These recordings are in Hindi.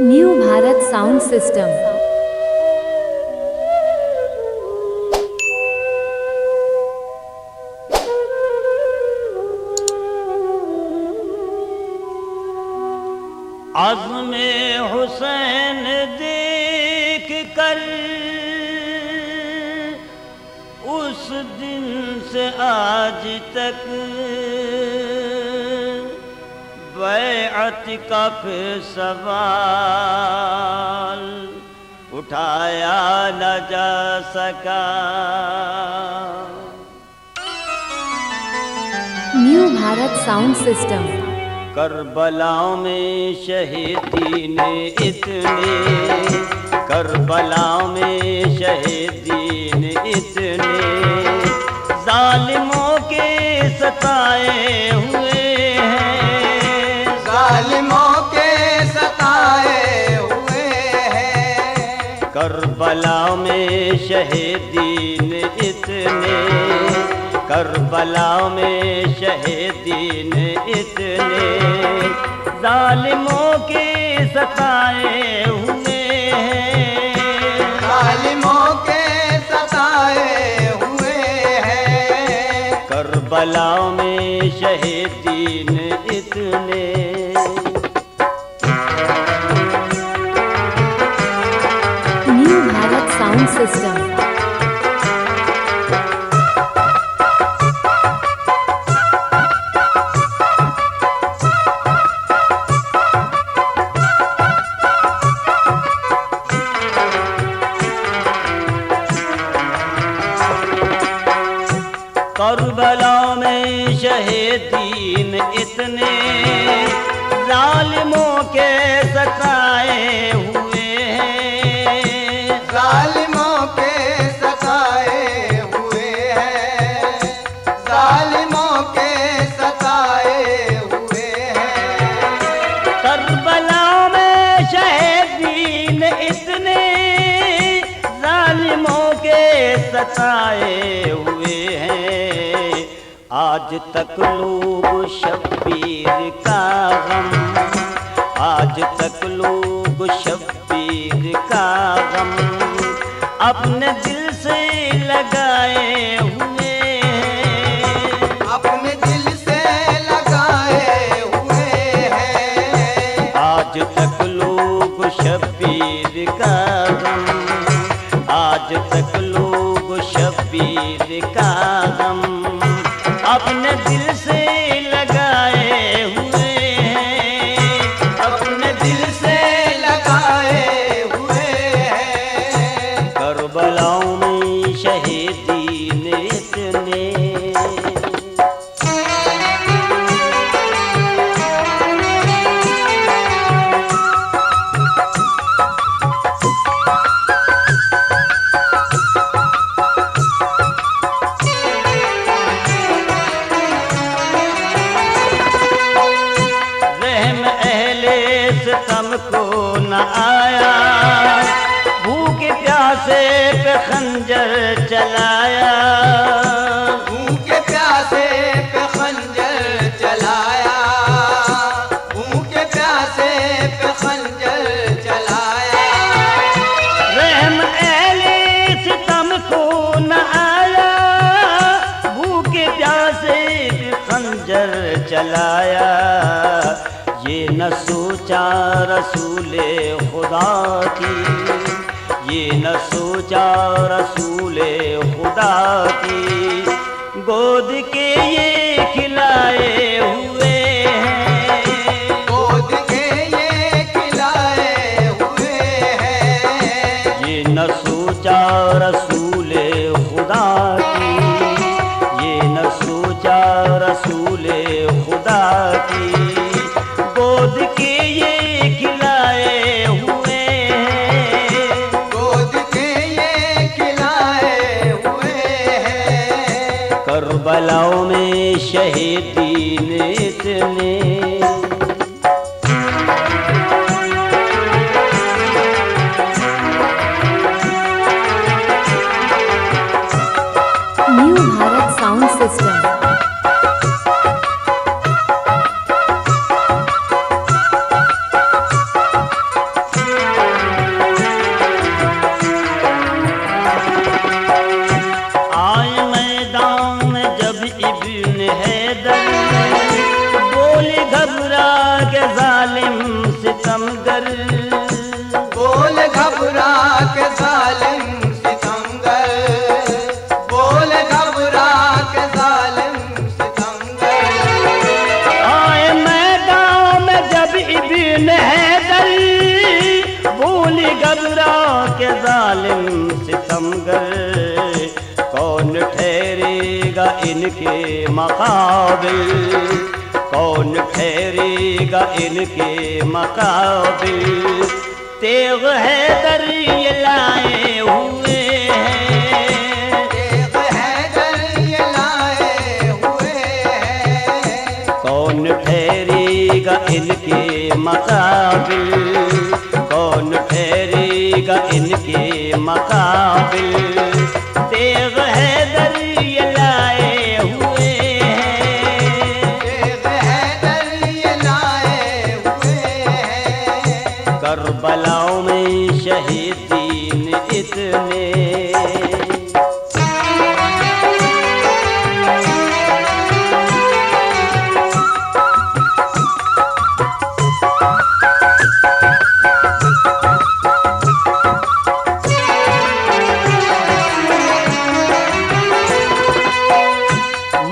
New Bharat sound system. Azam Hussain देख कर उस दिन से आज तक बैअत का फिर सवाल उठाया न जा सका। New Bharat sound system. करबलाओं में शहीदी ने इतने, करबलाओं में शहीदी ने इतने जालिमों के सताए हुए हैं, जालिमों के सताए हुए हैं। करबलाओं में शहीदी ने इतने, करबलाओं में शहीदी ने इतने जालिमों के सताए हुए हैं, जालिमों के सताए हुए हैं। करबलाओं में शहीदी ने इतने। New Bharat sound system. करबलाओं में शहीदीन इतने जालिमों के सताए हुए हैं, जालिमों के सताए हुए हैं, जालिमों के सताए हुए हैं। करबलाओं में शहीदीन इतने जालिमों के सताए हुए हैं। आज तक लोग शब्बीर का गम, आज तक लोग शब्बीर का गम अपने दिल से लगाए हुए हैं, अपने दिल से लगाए हुए हैं। आज तक लोग शब्बीर का गम, आज तक लोग शब्बीर का गम अपने दिल से लगाए हुए हैं, अपने दिल से लगाए हुए हैं। करबलाओं में शहीदी ने इतने। को न आया भूखे प्यासे पे खंजर चलाया, भूखे प्यासे पे खंजर चलाया, भूखे प्यासे पे खंजर चलाया। रहम अहले सितम को न आया भूखे प्यासे पे खंजर चलाया। ये न सोचा रसूले खुदा की, ये न सोचा रसूले खुदा की गोद के ये खिलाए हुए हैं, गोद के ये खिलाए हुए हैं। ये न सोचा रसूले खुदा की, ये न सोचा रसूले खुदा की गोद के ये खिलाए हुए हैं, गोद के ये खिलाए हुए हैं। करबलाओं में शहीदी ने इतने। New Bharat sound system. सितमगर। बोल घबरा के जालिम सितमगर, बोल घबरा के जालिम सितमगर। आए मैदान में जब इब्न हैदर, बोल घबरा के जालिम सितमगर। कौन ठहरेगा इनके मुकाबिल, कौन ठहरेगा इनके मुकाबिल। तेग हैदर ये लाए हुए हैं, तेग हैदर ये लाए हुए हैं। कौन ठहरेगा इनके मुकाबिल, कौन ठहरेगा इनके मुकाबिल। तेग हैदर ये लाए हुए हैं, तेग हैदर ये लाए हुए हैं। करबलाओं में शहीदीन इतने।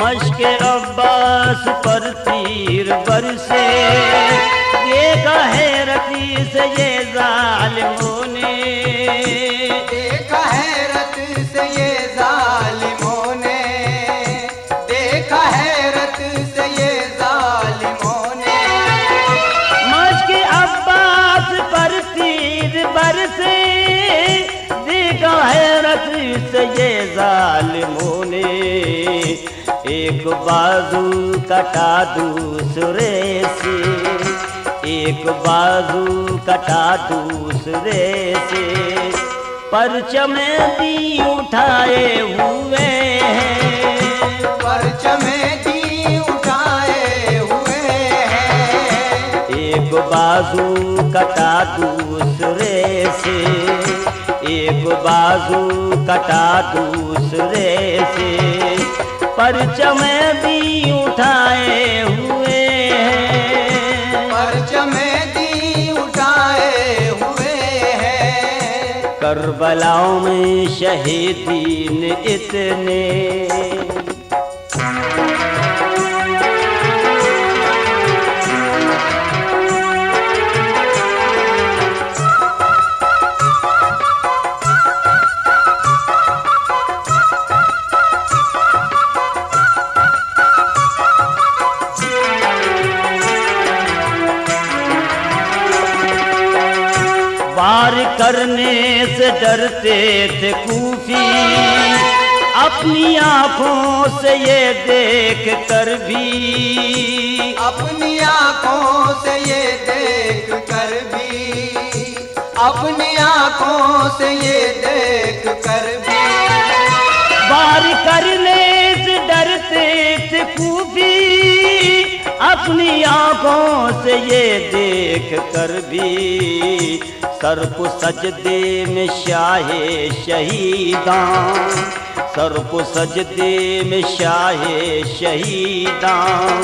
मश्के अब्बास पर तीर बरसे, देखा हैरती से ये जालिमों ने। देखा हैरत से ये जालिमों ने, देखा हैरत से ये जालिमों ने। मश्के अब्बास पर तीर बरसे, देखा हैरत से ये जालिमों ने। एक बाजू कटा दूसरे से, एक बाजू कटा दूसरे से। परचमे दी उठाए हुए हैं, परचमे दी उठाए हुए हैं। एक बाजू कटा दूसरे से, एक बाजू कटा दूसरे से। परचमे दी उठाए हुए हैं, परचमे दी उठाए हुए हैं। करबलाओं में शहीदीन इतने। वार करने से डरते थे कूफी, अपनी आंखों से ये देख कर भी, अपनी आंखों से ये देख कर भी, अपनी आंखों से ये देख कर भी। वार करने से डरते थे कूफी, अपनी आंखों से ये देख कर भी। सर को सजदे में शाहे शहीदां, सर को सजदे में शाहे शहीदां।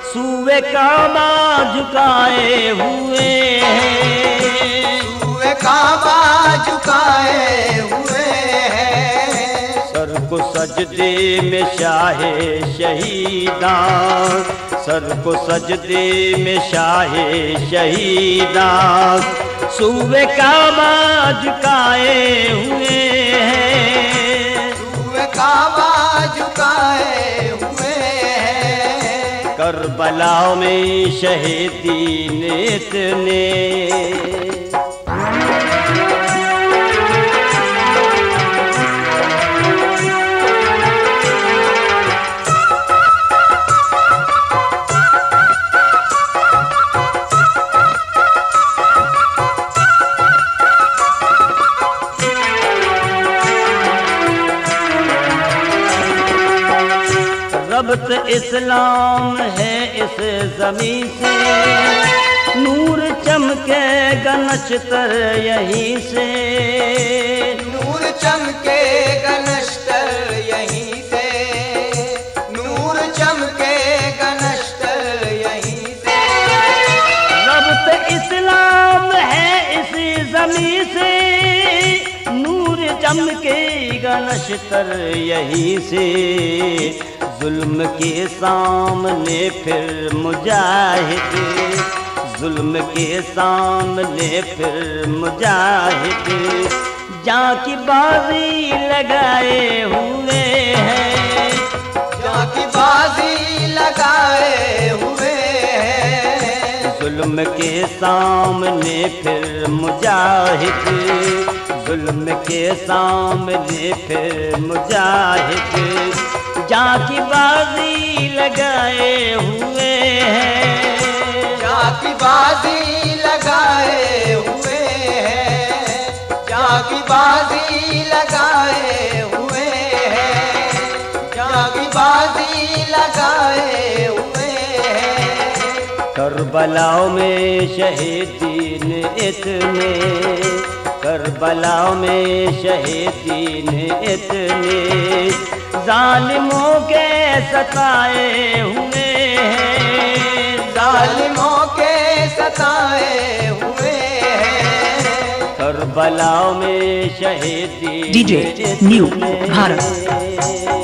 सूबे काबा झुकाए हुए हैं, सूबे काबा झुकाए हुए हैं। सर को सजदे में शाहे शहीदां, सर को सजदे में शाहे शहीदां। सूबे काबा झुकाए हुए हैं, सूबे काबा झुकाए हुए हैं। करबला में शहीदीन इतने। रब्त इस्लाम है इस ज़मीं से, नूर चमकेगा नश्तर यहीं से। नूर चमकेगा नश्तर यहीं से, नूर चमकेगा नश्तर यहीं से। रब्त इस्लाम चमकेगा नश्तर यहीं से, जुल्म के सामने फिर मुजाहिद, जुल्म के सामने फिर मुजाहिद, जां की बाजी लगाए हुए हैं, जां की बाजी लगाए हुए हैं। जुल्म के सामने फिर मुजाहिद, जुल्म के सामने फिर मुजाहिद, जां की बाजी लगाए हुए हैं, जां की बाजी लगाए हुए हैं, जां की बाजी लगाए हुए हैं, जां की बाजी लगाए हुए हैं। करबला में शहीदीन इतने, करबला में शहीदीन इतने, जालिमों के सताए हुए हैं, जालिमों के सताए हुए हैं। करबला में शहीदीन DJ New इतने, भारत।